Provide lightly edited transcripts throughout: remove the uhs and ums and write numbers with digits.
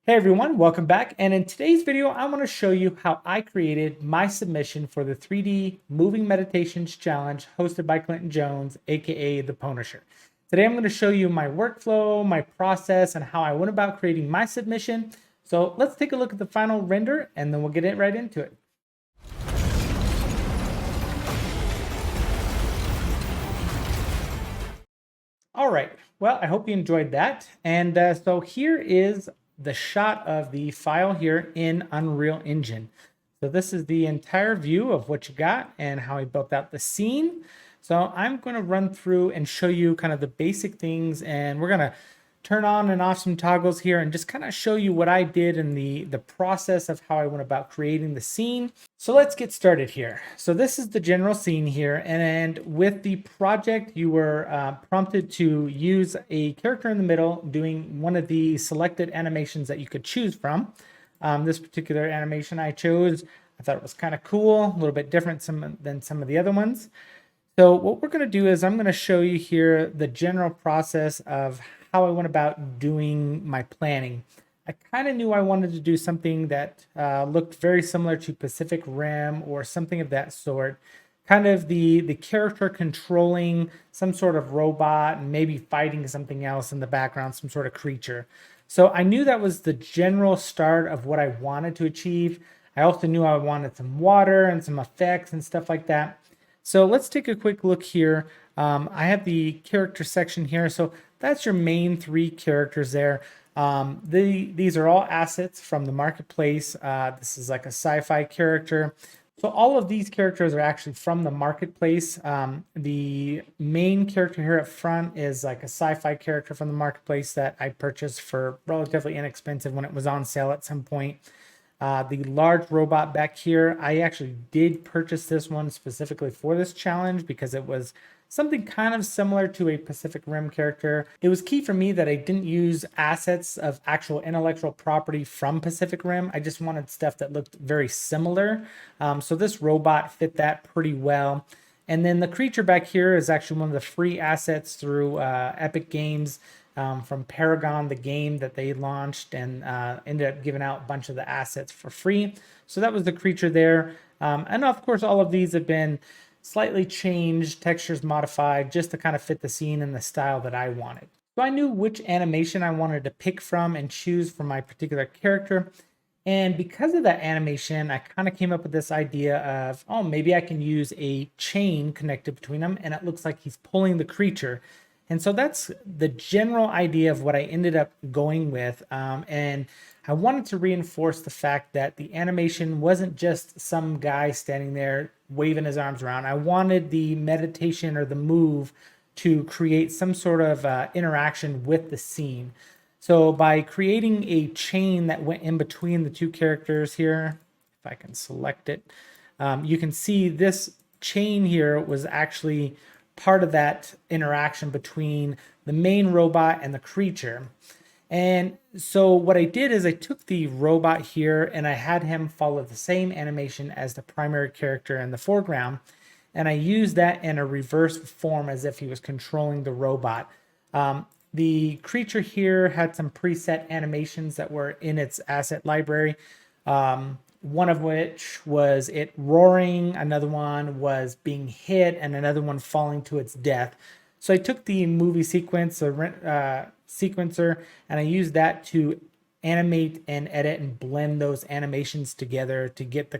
Hey everyone, welcome back. And in today's video, I want to show you how I created my submission for the 3D Moving Meditations Challenge hosted by Clinton Jones, aka the Pwnisher. Today I'm going to show you my workflow, my process, and how I went about creating my submission. So let's take a look at the final render and then we'll get it right into it. All right, well, I hope you enjoyed that. And so here is the shot of the file here in Unreal Engine. So this is the entire view of what you got and how I built out the scene. So I'm going to run through and show you kind of the basic things, and we're going to turn on and off some toggles here and just kind of show you what I did in the process of how I went about creating the scene. So let's get started here. So this is the general scene here, and with the project you were prompted to use a character in the middle doing one of the selected animations that you could choose from. This particular animation I chose, I thought it was kind of cool, a little bit different than some of the other ones. So what we're going to do is I'm going to show you here the general process of how I went about doing my planning. I kind of knew I wanted to do something that looked very similar to Pacific Rim or something of that sort. Kind of the character controlling some sort of robot and maybe fighting something else in the background, some sort of creature. So I knew that was the general start of what I wanted to achieve. I also knew I wanted some water and some effects and stuff like that. So let's take a quick look here. I have the character section here. So that's your main three characters there. These are all assets from the marketplace. This is like a sci-fi character. So all of these characters are actually from the marketplace. The main character here up front is like a sci-fi character from the marketplace that I purchased for relatively inexpensive when it was on sale at some point. The large robot back here, I actually did purchase this one specifically for this challenge because it was something kind of similar to a Pacific Rim character. It was key for me that I didn't use assets of actual intellectual property from Pacific Rim. I just wanted stuff that looked very similar. So this robot fit that pretty well. And then the creature back here is actually one of the free assets through Epic Games. From Paragon, the game that they launched, and ended up giving out a bunch of the assets for free. So that was the creature there. And of course, all of these have been slightly changed, textures modified, just to kind of fit the scene and the style that I wanted. So I knew which animation I wanted to pick from and choose for my particular character. And because of that animation, I kind of came up with this idea of, oh, maybe I can use a chain connected between them, and it looks like he's pulling the creature. And so that's the general idea of what I ended up going with. And I wanted to reinforce the fact that the animation wasn't just some guy standing there waving his arms around. I wanted the meditation or the move to create some sort of interaction with the scene. So by creating a chain that went in between the two characters here, if I can select it, you can see this chain here was actually part of that interaction between the main robot and the creature. And so what I did is I took the robot here and I had him follow the same animation as the primary character in the foreground. And I used that in a reverse form as if he was controlling the robot. The creature here had some preset animations that were in its asset library. One of which was it roaring, another one was being hit, and another one falling to its death. So I took the movie sequencer, and I used that to animate and edit and blend those animations together to get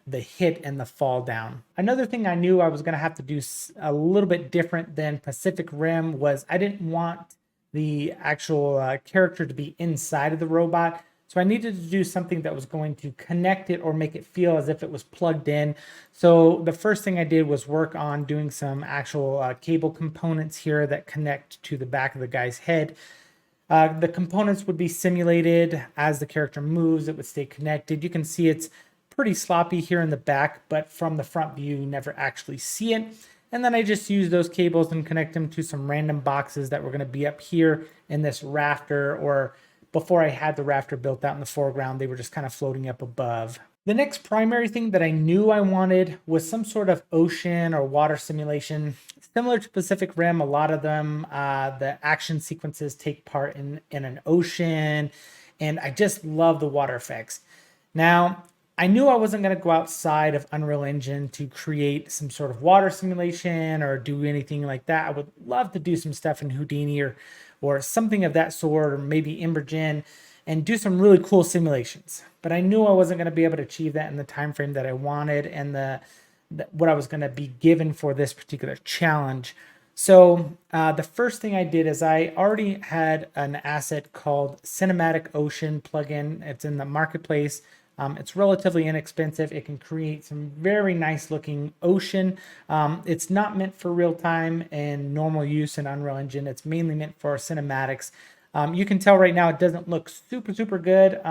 the hit and the fall down. Another thing I knew I was going to have to do a little bit different than Pacific Rim was I didn't want the actual character to be inside of the robot. So I needed to do something that was going to connect it or make it feel as if it was plugged in. So the first thing I did was work on doing some actual cable components here that connect to the back of the guy's head. The components would be simulated as the character moves. It would stay connected. You can see it's pretty sloppy here in the back, but from the front view, you never actually see it. And then I just use those cables and connect them to some random boxes that were going to be up here in this rafter, or before I had the rafter built out in the foreground, they were just kind of floating up above. The next primary thing that I knew I wanted was some sort of ocean or water simulation. Similar to Pacific Rim, a lot of them, the action sequences take part in an ocean. and I just love the water effects. Now, I knew I wasn't going to go outside of Unreal Engine to create some sort of water simulation or do anything like that. I would love to do some stuff in Houdini or something of that sort, or maybe Embergen, and do some really cool simulations. But I knew I wasn't going to be able to achieve that in the time frame that I wanted and what I was going to be given for this particular challenge. So the first thing I did is I already had an asset called Cinematic Ocean plugin. It's in the marketplace. It's relatively inexpensive. It can create some very nice looking ocean. It's not meant for real time and normal use in Unreal Engine. It's mainly meant for cinematics. You can tell right now it doesn't look super good.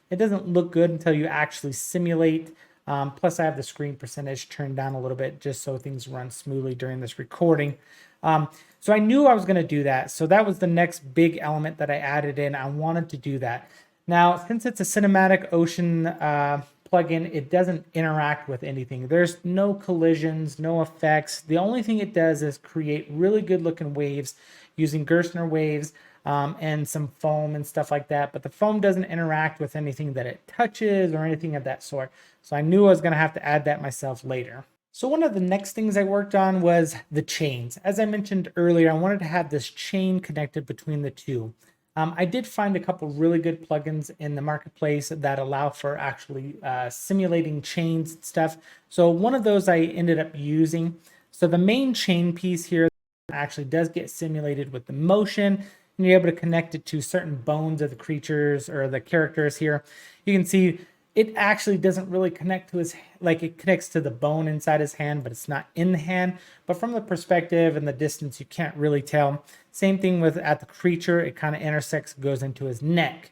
It doesn't look good until you actually simulate. Plus I have the screen percentage turned down a little bit just so things run smoothly during this recording. So I knew I was going to do that. So that was the next big element that I added in. I wanted to do that. Now, since it's a cinematic ocean plugin, it doesn't interact with anything. There's no collisions, no effects. The only thing it does is create really good looking waves using Gerstner waves and some foam and stuff like that. But the foam doesn't interact with anything that it touches or anything of that sort. So I knew I was going to have to add that myself later. So one of the next things I worked on was the chains. As I mentioned earlier, I wanted to have this chain connected between the two. I did find a couple really good plugins in the marketplace that allow for actually simulating chains and stuff. So one of those I ended up using. So the main chain piece here actually does get simulated with the motion, and you're able to connect it to certain bones of the creatures or the characters here. You can see it actually doesn't really connect to his, like it connects to the bone inside his hand, but it's not in the hand. But from the perspective and the distance, you can't really tell. Same thing with at the creature, it kind of intersects, goes into his neck.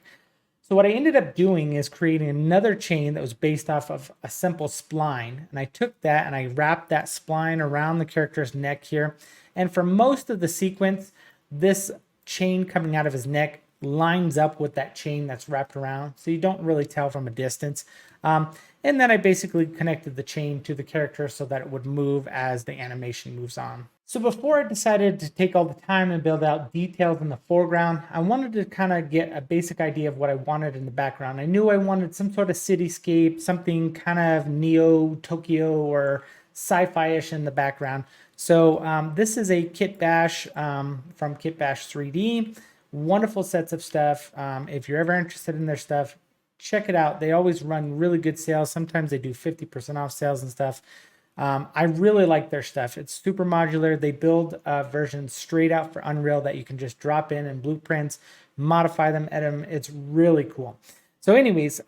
So what I ended up doing is creating another chain that was based off of a simple spline. And I took that and I wrapped that spline around the character's neck here. And for most of the sequence, this chain coming out of his neck lines up with that chain that's wrapped around, so you don't really tell from a distance. And then I basically connected the chain to the character so that it would move as the animation moves on. So before I decided to take all the time and build out details in the foreground, I wanted to kind of get a basic idea of what I wanted in the background. I knew I wanted some sort of cityscape, something kind of Neo Tokyo or sci-fi-ish in the background. So this is a Kit Bash from Kit Bash 3D. Wonderful sets of stuff. If you're ever interested in their stuff, check it out. They always run really good sales. Sometimes they do 50% off sales and stuff. I really like their stuff. It's super modular. They build versions straight out for Unreal that you can just drop in and blueprints, modify them, edit them. It's really cool. So anyways,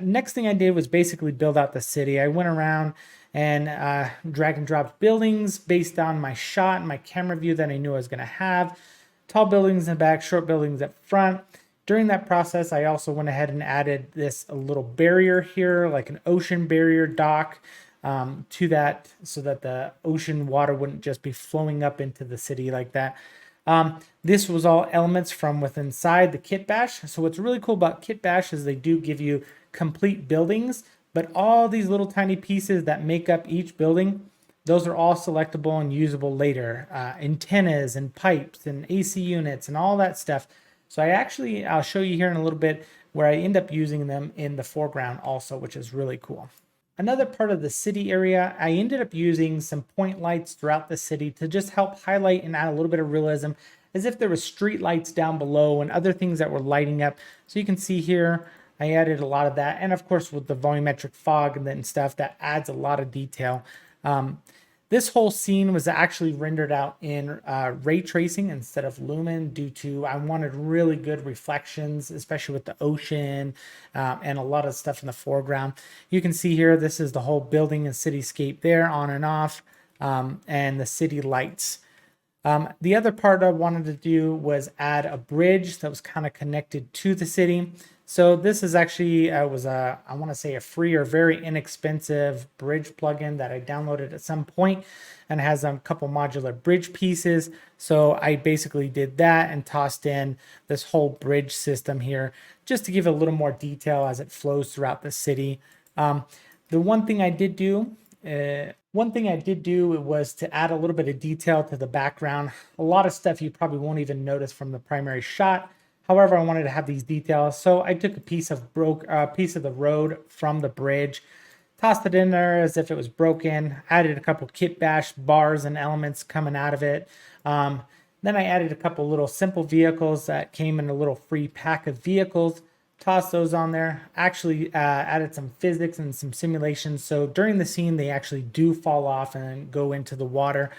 next thing I did was basically build out the city. I went around and drag and dropped buildings based on my shot and my camera view that I knew I was going to have. Tall buildings in the back, short buildings up front. During that process, I also went ahead and added this a little barrier here, like an ocean barrier dock to that, so that the ocean water wouldn't just be flowing up into the city like that. This was all elements from within inside the Kit Bash. So what's really cool about Kit Bash is they do give you complete buildings, but all these little tiny pieces that make up each building, those are all selectable and usable later. Antennas and pipes and AC units and all that stuff. So I'll show you here in a little bit where I end up using them in the foreground also, which is really cool. Another part of the city area, I ended up using some point lights throughout the city to just help highlight and add a little bit of realism, as if there was street lights down below and other things that were lighting up. So you can see here, I added a lot of that. And of course, with the volumetric fog and then stuff, that adds a lot of detail. This whole scene was actually rendered out in ray tracing instead of lumen due to I wanted really good reflections, especially with the ocean and a lot of stuff in the foreground. You can see here, this is the whole building and cityscape there on and off and the city lights. The other part I wanted to do was add a bridge that was kind of connected to the city. So this is actually I want to say a free or very inexpensive bridge plugin that I downloaded at some point, and has a couple modular bridge pieces. So I basically did that and tossed in this whole bridge system here just to give it a little more detail as it flows throughout the city. The one thing I did do was to add a little bit of detail to the background. A lot of stuff you probably won't even notice from the primary shot. However, I wanted to have these details. So I took a piece of the road from the bridge, tossed it in there as if it was broken, added a couple kit bash bars and elements coming out of it. Then I added a couple little simple vehicles that came in a little free pack of vehicles, tossed those on there, actually added some physics and some simulations. So during the scene, they actually do fall off and go into the water.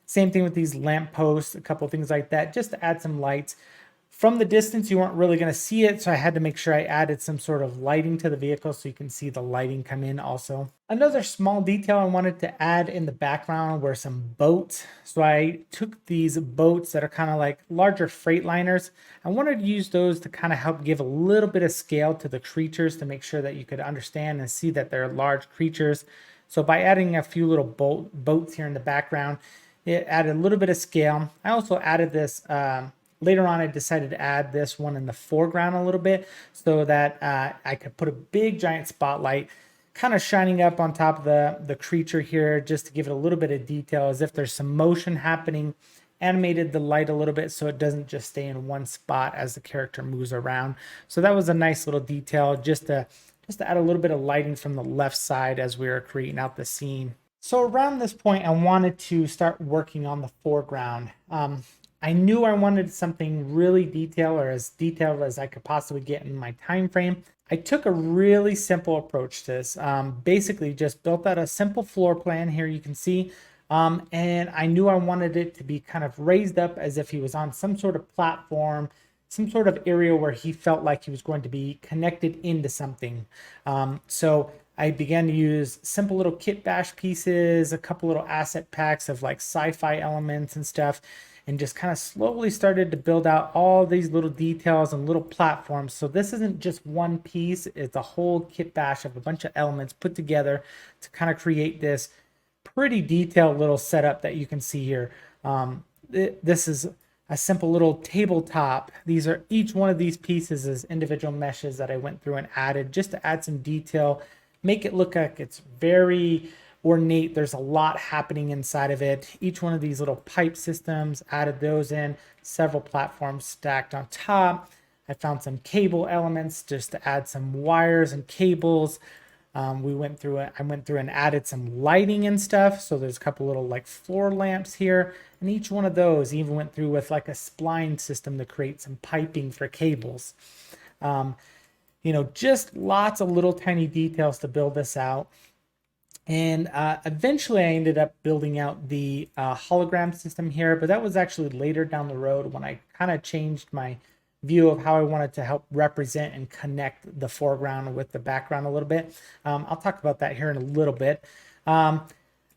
Same thing with these lamp posts, a couple things like that, just to add some lights. From the distance, you weren't really going to see it, so I had to make sure I added some sort of lighting to the vehicle so you can see the lighting come in also. Another small detail I wanted to add in the background were some boats. So I took these boats that are kind of like larger freight liners. I wanted to use those to kind of help give a little bit of scale to the creatures to make sure that you could understand and see that they're large creatures. So by adding a few little boats here in the background, it added a little bit of scale. I also added this later on, I decided to add this one in the foreground a little bit so that I could put a big giant spotlight kind of shining up on top of the creature here, just to give it a little bit of detail as if there's some motion happening. Animated the light a little bit so it doesn't just stay in one spot as the character moves around. So that was a nice little detail just to add a little bit of lighting from the left side as we were creating out the scene. So around this point, I wanted to start working on the foreground. I knew I wanted something really detailed, or as detailed as I could possibly get in my time frame. I took a really simple approach to this. Basically just built out a simple floor plan here, you can see. And I knew I wanted it to be kind of raised up as if he was on some sort of platform, some sort of area where he felt like he was going to be connected into something. So I began to use simple little kit bash pieces, a couple little asset packs of like sci-fi elements and stuff, and just kind of slowly started to build out all these little details and little platforms. So this isn't just one piece, it's a whole kit bash of a bunch of elements put together to kind of create this pretty detailed little setup that you can see here. This is a simple little tabletop. These are, each one of these pieces is individual meshes that I went through and added just to add some detail, make it look like it's very ornate. There's a lot happening inside of it. Each one of these little pipe systems, added those in, several platforms stacked on top. I found some cable elements just to add some wires and cables. I went through and added some lighting and stuff. So there's a couple little like floor lamps here, and each one of those even went through with like a spline system to create some piping for cables. Just lots of little tiny details to build this out. And eventually I ended up building out the hologram system here, but that was actually later down the road when I kind of changed my view of how I wanted to help represent and connect the foreground with the background a little bit. I'll talk about that here in a little bit. I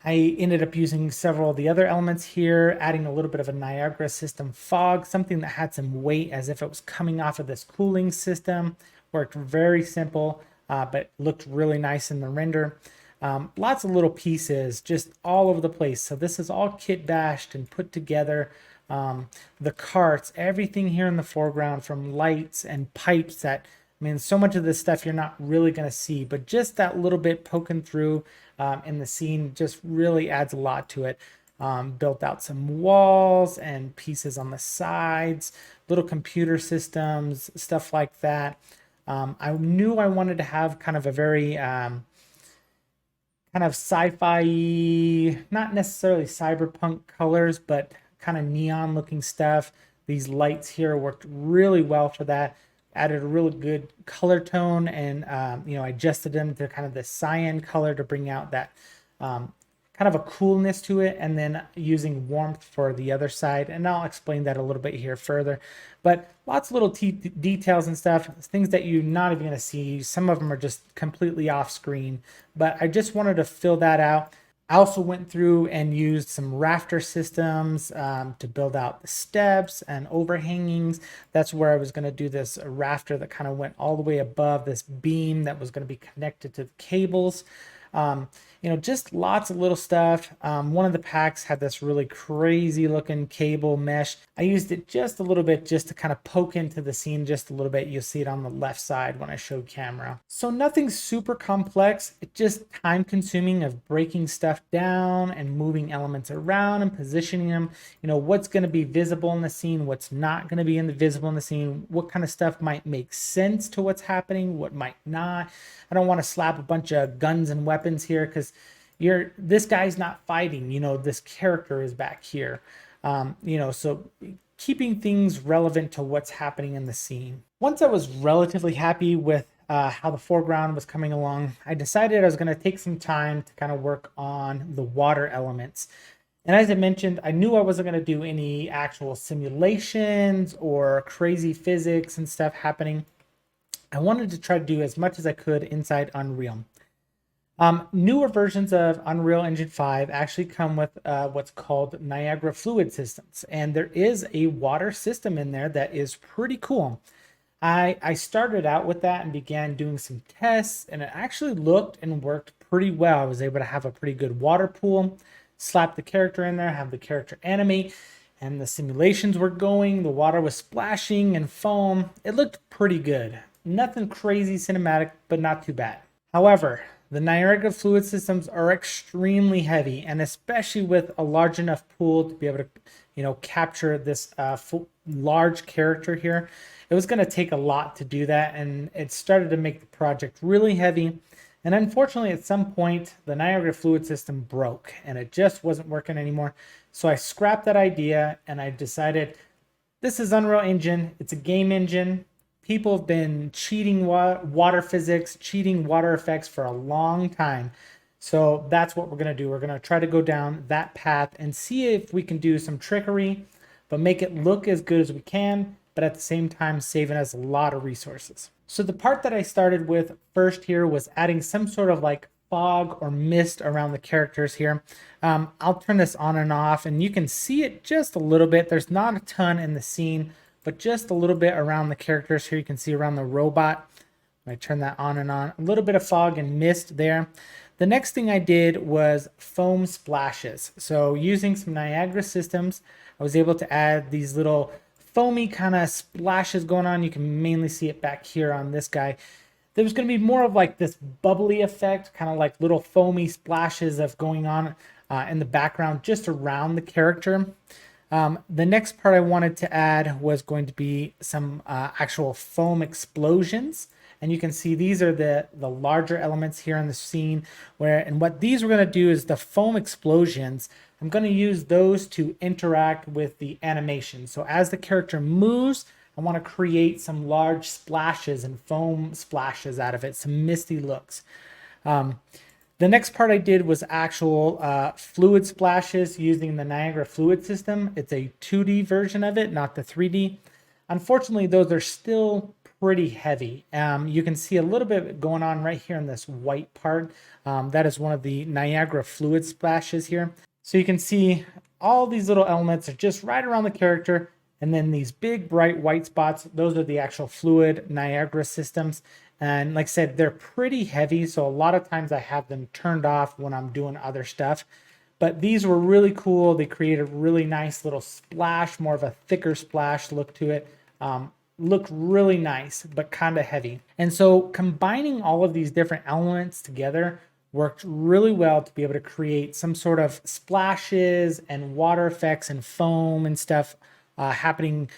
ended up using several of the other elements here, adding a little bit of a Niagara system fog, something that had some weight as if it was coming off of this cooling system. Worked very simple, but looked really nice in the render. Lots of little pieces just all over the place. So this is all kit bashed and put together. The carts, everything here in the foreground, from lights and pipes that, so much of this stuff you're not really going to see, but just that little bit poking through in the scene just really adds a lot to it. Built out some walls and pieces on the sides, little computer systems, stuff like that. I knew I wanted to have kind of a very kind of sci-fi, not necessarily cyberpunk colors, but kind of neon looking stuff. These lights here worked really well for that. Added a really good color tone, and I adjusted them to kind of the cyan color to bring out that kind of a coolness to it, and then using warmth for the other side. And I'll explain that a little bit here further. But lots of little details and stuff, things that you're not even going to see. Some of them are just completely off screen, but I just wanted to fill that out. I also went through and used some rafter systems to build out the steps and overhangings. That's where I was going to do this rafter that kind of went all the way above this beam that was going to be connected to the cables. Just lots of little stuff. One of the packs had this really crazy looking cable mesh. I used it just a little bit just to kind of poke into the scene just a little bit. You'll see it on the left side when I show camera. So nothing super complex. It's just time consuming of breaking stuff down and moving elements around and positioning them. What's going to be visible in the scene, what's not going to be visible in the scene, what kind of stuff might make sense to what's happening, what might not. I don't want to slap a bunch of guns and weapons here because this guy's not fighting. This character is back here. So keeping things relevant to what's happening in the scene. Once I was relatively happy with how the foreground was coming along, I decided I was going to take some time to kind of work on the water elements. And as I mentioned, I knew I wasn't going to do any actual simulations or crazy physics and stuff happening. I wanted to try to do as much as I could inside Unreal. Newer versions of Unreal Engine 5 actually come with what's called Niagara fluid systems, and there is a water system in there that is pretty cool. I started out with that and began doing some tests, and it actually looked and worked pretty well. I was able to have a pretty good water pool, slap the character in there, have the character animate, and the simulations were going. The water was splashing and foam. It looked pretty good. Nothing crazy cinematic, but not too bad. However, the Niagara fluid systems are extremely heavy, and especially with a large enough pool to be able to, capture this large character here, it was going to take a lot to do that, and it started to make the project really heavy. And unfortunately, at some point, the Niagara fluid system broke, and it just wasn't working anymore. So I scrapped that idea, and I decided this is Unreal Engine. It's a game engine. People have been cheating water physics, cheating water effects for a long time. So that's what we're going to do. We're going to try to go down that path and see if we can do some trickery, but make it look as good as we can, but at the same time saving us a lot of resources. So the part that I started with first here was adding some sort of like fog or mist around the characters here. I'll turn this on and off, and you can see it just a little bit. There's not a ton in the scene, but just a little bit around the characters here. You can see around the robot. I turn that on and on. A little bit of fog and mist there. The next thing I did was foam splashes. So using some Niagara systems, I was able to add these little foamy kind of splashes going on. You can mainly see it back here on this guy. There's going to be more of like this bubbly effect, kind of like little foamy splashes of going on in the background just around the character. The next part I wanted to add was going to be some actual foam explosions. And you can see these are the larger elements here in the scene and what these were going to do is the foam explosions. I'm going to use those to interact with the animation. So as the character moves, I want to create some large splashes and foam splashes out of it, some misty looks. The next part I did was actual fluid splashes using the Niagara fluid system. It's a 2D version of it, not the 3D. Unfortunately, those are still pretty heavy. You can see a little bit going on right here in this white part. That is one of the Niagara fluid splashes here. So you can see all these little elements are just right around the character. And then these big bright white spots, those are the actual fluid Niagara systems. And like I said, they're pretty heavy. So a lot of times I have them turned off when I'm doing other stuff. But these were really cool. They created a really nice little splash, more of a thicker splash look to it. Looked really nice, but kind of heavy. And so combining all of these different elements together worked really well to be able to create some sort of splashes and water effects and foam and stuff happening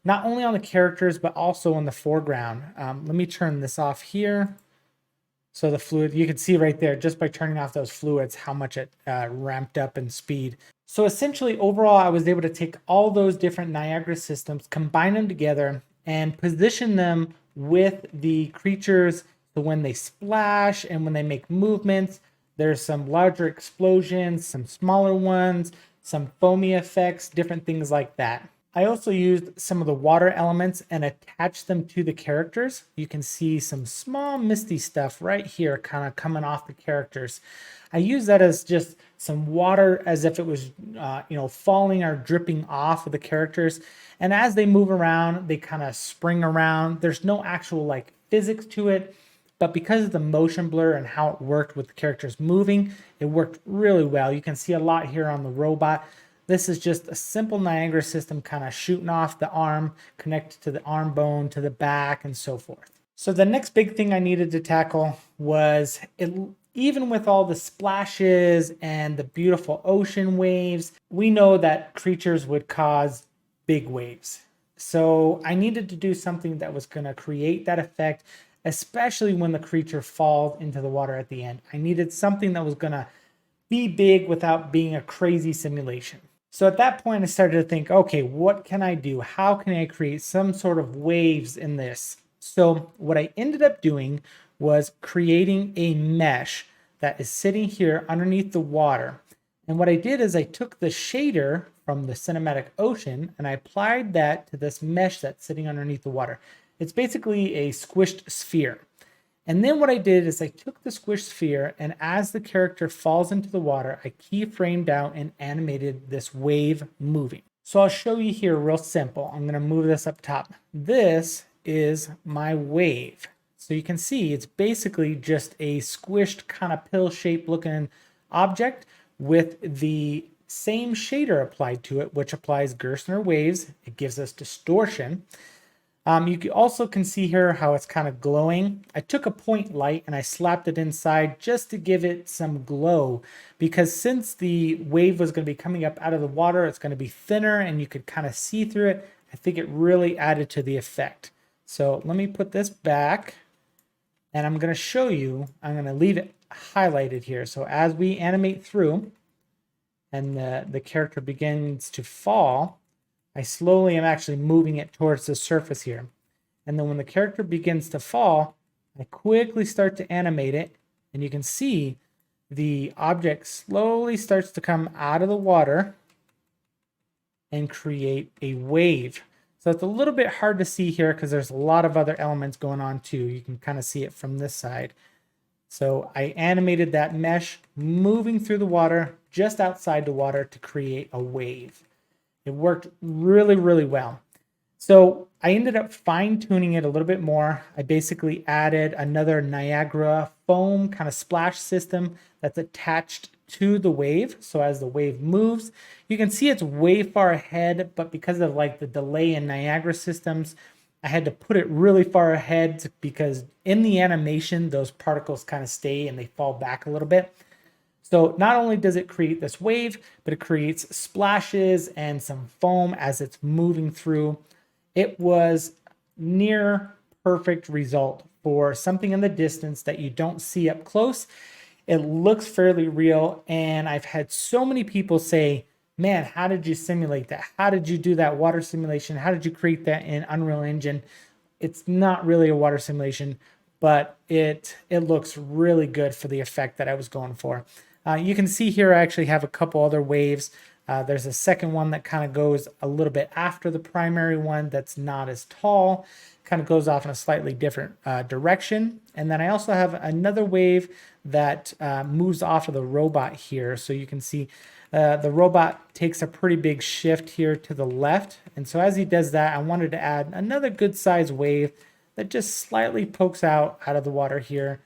not only on the characters, but also in the foreground. Let me turn this off here. So the fluid, you can see right there, just by turning off those fluids, how much it ramped up in speed. So essentially, overall, I was able to take all those different Niagara systems, combine them together, and position them with the creatures. So when they splash and when they make movements, there's some larger explosions, some smaller ones, some foamy effects, different things like that. I also used some of the water elements and attached them to the characters. You can see some small misty stuff right here kind of coming off the characters. I use that as just some water as if it was, falling or dripping off of the characters. And as they move around, they kind of spring around. There's no actual like physics to it, but because of the motion blur and how it worked with the characters moving, it worked really well. You can see a lot here on the robot. This is just a simple Niagara system kind of shooting off the arm, connected to the arm bone, to the back, and so forth. So the next big thing I needed to tackle was even with all the splashes and the beautiful ocean waves, we know that creatures would cause big waves. So I needed to do something that was going to create that effect, especially when the creature falls into the water at the end. I needed something that was going to be big without being a crazy simulation. So at that point, I started to think, okay, what can I do? How can I create some sort of waves in this? So what I ended up doing was creating a mesh that is sitting here underneath the water. And what I did is I took the shader from the cinematic ocean and I applied that to this mesh that's sitting underneath the water. It's basically a squished sphere. And then what I did is I took the squished sphere, and as the character falls into the water, I keyframed out and animated this wave moving. So I'll show you here real simple. I'm going to move this up top. This is my wave. So you can see it's basically just a squished kind of pill-shaped looking object with the same shader applied to it, which applies Gerstner waves. It gives us distortion. You also can see here how it's kind of glowing. I took a point light and I slapped it inside just to give it some glow, because since the wave was going to be coming up out of the water, it's going to be thinner and you could kind of see through it. I think it really added to the effect. So let me put this back and I'm going to show you. I'm going to leave it highlighted here. So as we animate through and the character begins to fall, I slowly am actually moving it towards the surface here. And then when the character begins to fall, I quickly start to animate it. And you can see the object slowly starts to come out of the water and create a wave. So it's a little bit hard to see here because there's a lot of other elements going on too. You can kind of see it from this side. So I animated that mesh moving through the water, just outside the water, to create a wave. It worked really, really well. So I ended up fine-tuning it a little bit more. I basically added another Niagara foam kind of splash system that's attached to the wave. So as the wave moves, you can see it's way far ahead, but because of like the delay in Niagara systems, I had to put it really far ahead because in the animation, those particles kind of stay and they fall back a little bit. So not only does it create this wave, but it creates splashes and some foam as it's moving through. It was near perfect result for something in the distance that you don't see up close. It looks fairly real, and I've had so many people say, man, how did you simulate that? How did you do that water simulation? How did you create that in Unreal Engine? It's not really a water simulation, but it looks really good for the effect that I was going for. You can see here I actually have a couple other waves. There's a second one that kind of goes a little bit after the primary one that's not as tall, kind of goes off in a slightly different direction. And then I also have another wave that moves off of the robot here. So you can see the robot takes a pretty big shift here to the left. And so as he does that, I wanted to add another good size wave that just slightly pokes out of the water here.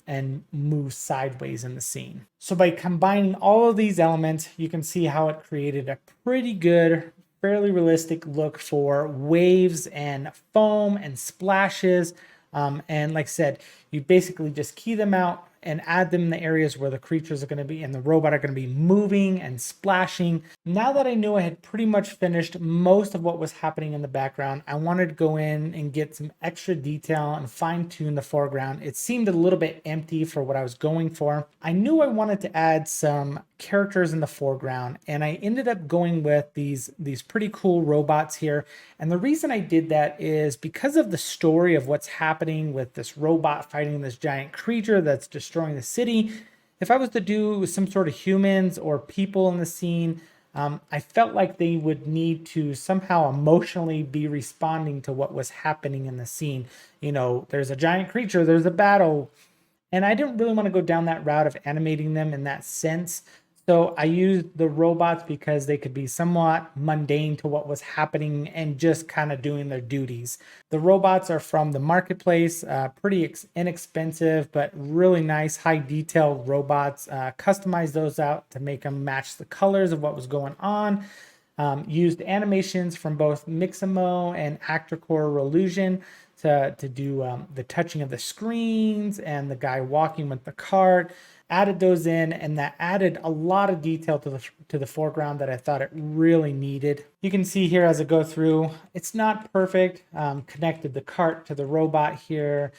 And move sideways in the scene. So by combining all of these elements, you can see how it created a pretty good, fairly realistic look for waves and foam and splashes. And like I said, you basically just key them out and add them in the areas where the creatures are going to be and the robot are going to be moving and splashing. Now that I knew I had pretty much finished most of what was happening in the background, I wanted to go in and get some extra detail and fine tune the foreground. It seemed a little bit empty for what I was going for. I knew I wanted to add some characters in the foreground, and I ended up going with these pretty cool robots here. And the reason I did that is because of the story of what's happening with this robot fighting this giant creature that's destroying the city. If I was to do some sort of humans or people in the scene, I felt like they would need to somehow emotionally be responding to what was happening in the scene. You know, there's a giant creature, there's a battle, and I didn't really want to go down that route of animating them in that sense. So I used the robots because they could be somewhat mundane to what was happening and just kind of doing their duties. The robots are from the marketplace, pretty inexpensive, but really nice, high detail robots. Customized those out to make them match the colors of what was going on. Used animations from both Mixamo and Actorcore Relusion to do the touching of the screens and the guy walking with the cart. Added those in, and that added a lot of detail to the foreground that I thought it really needed. You can see here as I go through, it's not perfect. Connected the cart to the robot here,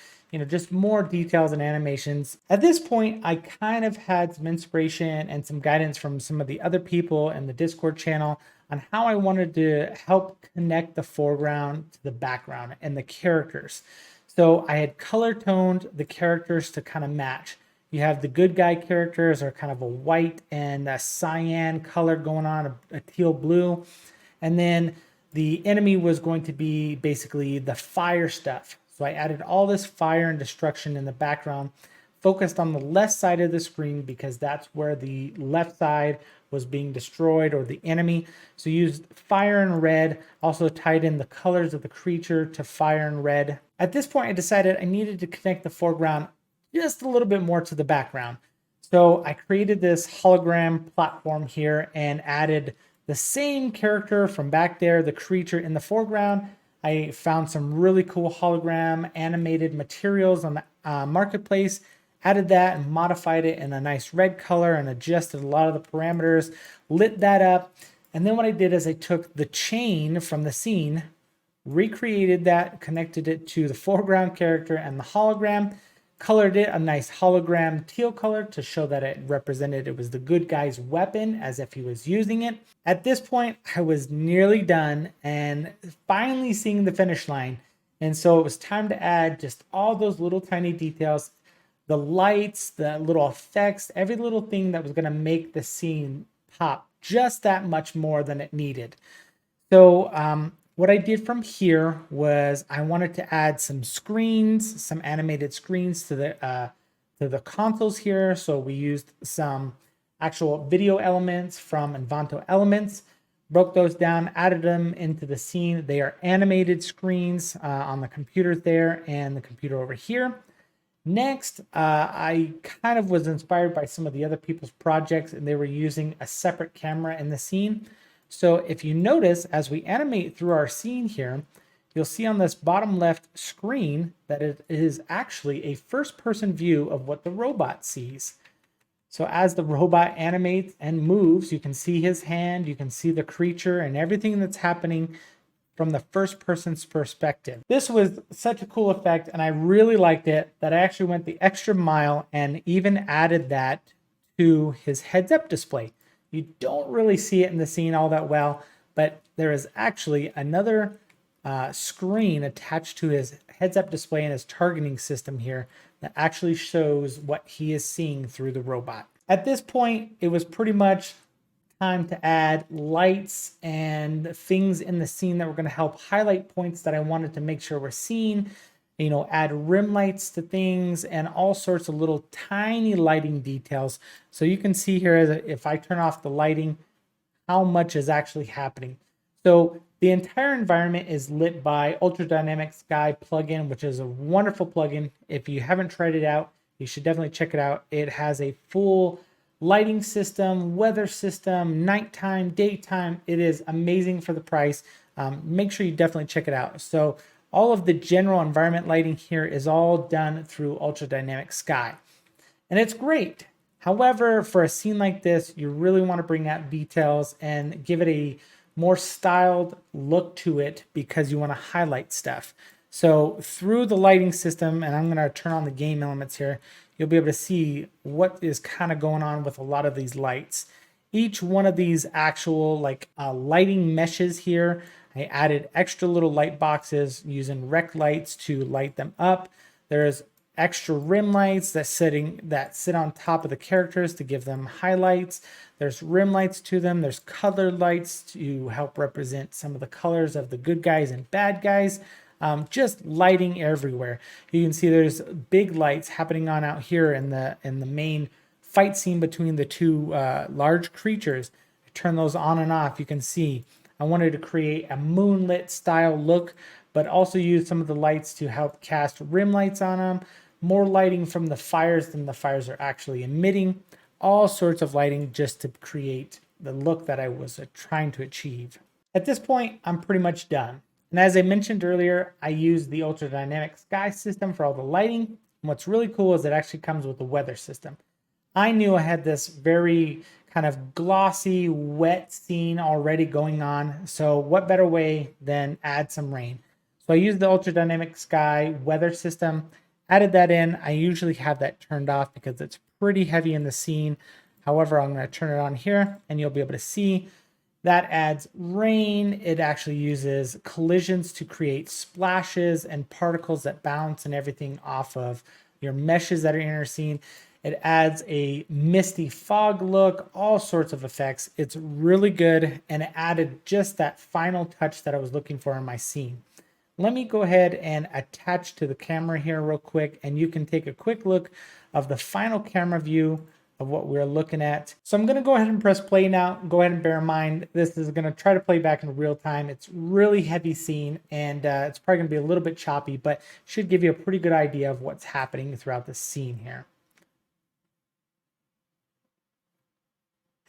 just more details and animations. At this point, I kind of had some inspiration and some guidance from some of the other people in the Discord channel on how I wanted to help connect the foreground to the background and the characters. So I had color toned the characters to kind of match. You have the good guy characters are kind of a white and a cyan color going on, a teal blue. And then the enemy was going to be basically the fire stuff. So I added all this fire and destruction in the background, focused on the left side of the screen because that's where the left side was being destroyed, or the enemy. So used fire and red, also tied in the colors of the creature to fire and red. At this point, I decided I needed to connect the foreground just a little bit more to the background. So I created this hologram platform here and added the same character from back there, the creature in the foreground. I found some really cool hologram animated materials on the marketplace, added that and modified it in a nice red color and adjusted a lot of the parameters, lit that up. And then what I did is I took the chain from the scene, recreated that, connected it to the foreground character and the hologram, colored it a nice hologram teal color to show that it represented it was the good guy's weapon as if he was using it. At this point, I was nearly done and finally seeing the finish line. And so it was time to add just all those little tiny details, the lights, the little effects, every little thing that was going to make the scene pop just that much more than it needed. So what I did from here was I wanted to add some screens, some animated screens to the consoles here. So we used some actual video elements from Envanto Elements, broke those down, added them into the scene. They are animated screens on the computer there and the computer over here. Next, I kind of was inspired by some of the other people's projects, and they were using a separate camera in the scene. So if you notice, as we animate through our scene here, you'll see on this bottom left screen that it is actually a first-person view of what the robot sees. So as the robot animates and moves, you can see his hand, you can see the creature and everything that's happening from the first person's perspective. This was such a cool effect, and I really liked it that I actually went the extra mile and even added that to his heads-up display. You don't really see it in the scene all that well, but there is actually another screen attached to his heads-up display and his targeting system here that actually shows what he is seeing through the robot. At this point, it was pretty much time to add lights and things in the scene that were going to help highlight points that I wanted to make sure were seen. Add rim lights to things and all sorts of little tiny lighting details. So you can see here that if I turn off the lighting, how much is actually happening. So the entire environment is lit by Ultra Dynamic Sky plugin, which is a wonderful plugin. If you haven't tried it out, you should definitely check it out. It has a full lighting system, weather system, nighttime, daytime. It is amazing for the price. Make sure you definitely check it out. So all of the general environment lighting here is all done through Ultra Dynamic Sky. And it's great. However, for a scene like this, you really want to bring out details and give it a more styled look to it because you want to highlight stuff. So through the lighting system, and I'm going to turn on the game elements here, you'll be able to see what is kind of going on with a lot of these lights. Each one of these actual lighting meshes here, I added extra little light boxes using rec lights to light them up. There's extra rim lights that sit on top of the characters to give them highlights. There's rim lights to them. There's colored lights to help represent some of the colors of the good guys and bad guys. Just lighting everywhere. You can see there's big lights happening on out here in the main fight scene between the two large creatures. I turn those on and off. You can see I wanted to create a moonlit style look, but also use some of the lights to help cast rim lights on them. More lighting from the fires than the fires are actually emitting. All sorts of lighting just to create the look that I was trying to achieve. At this point, I'm pretty much done. And as I mentioned earlier, I use the ultra dynamic sky system for all the lighting. And what's really cool is it actually comes with the weather system. I knew I had this very kind of glossy, wet scene already going on. So what better way than add some rain? So I used the ultra dynamic sky weather system, added that in. I usually have that turned off because it's pretty heavy in the scene. However, I'm going to turn it on here and you'll be able to see that adds rain. It actually uses collisions to create splashes and particles that bounce and everything off of your meshes that are in your scene. It adds a misty fog look, all sorts of effects. It's really good, and it added just that final touch that I was looking for in my scene. Let me go ahead and attach to the camera here real quick, and you can take a quick look of the final camera view of what we're looking at. So I'm going to go ahead and press play now. Go ahead and bear in mind, this is going to try to play back in real time. It's really heavy scene, and it's probably going to be a little bit choppy, but should give you a pretty good idea of what's happening throughout the scene here.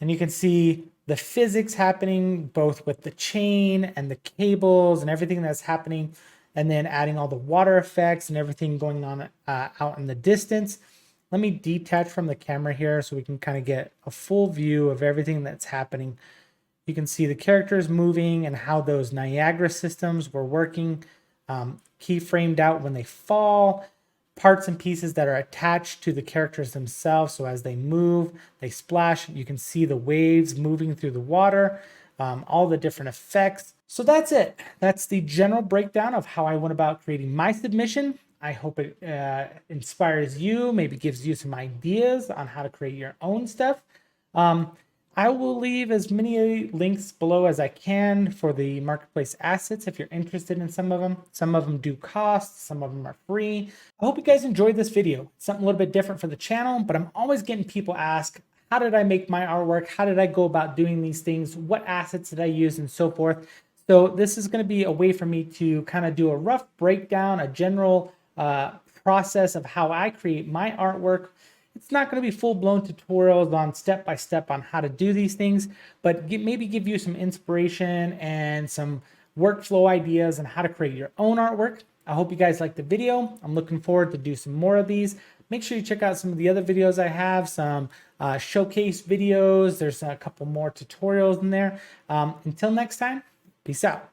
And you can see the physics happening both with the chain and the cables and everything that's happening, and then adding all the water effects and everything going on out in the distance. Let me detach from the camera here so we can kind of get a full view of everything that's happening. You can see the characters moving and how those Niagara systems were working, keyframed out when they fall, parts and pieces that are attached to the characters themselves. So as they move, they splash. You can see the waves moving through the water, all the different effects. So that's it. That's the general breakdown of how I went about creating my submission. I hope it inspires you, maybe gives you some ideas on how to create your own stuff. I will leave as many links below as I can for the marketplace assets if you're interested in some of them. Some of them do cost, some of them are free. I hope you guys enjoyed this video. It's something a little bit different for the channel, but I'm always getting people ask, how did I make my artwork? How did I go about doing these things? What assets did I use and so forth? So this is going to be a way for me to kind of do a rough breakdown, a general process of how I create my artwork. It's not going to be full-blown tutorials on step-by-step on how to do these things, but maybe give you some inspiration and some workflow ideas on how to create your own artwork. I hope you guys liked the video. I'm looking forward to do some more of these. Make sure you check out some of the other videos I have, some showcase videos. There's a couple more tutorials in there. Until next time, peace out.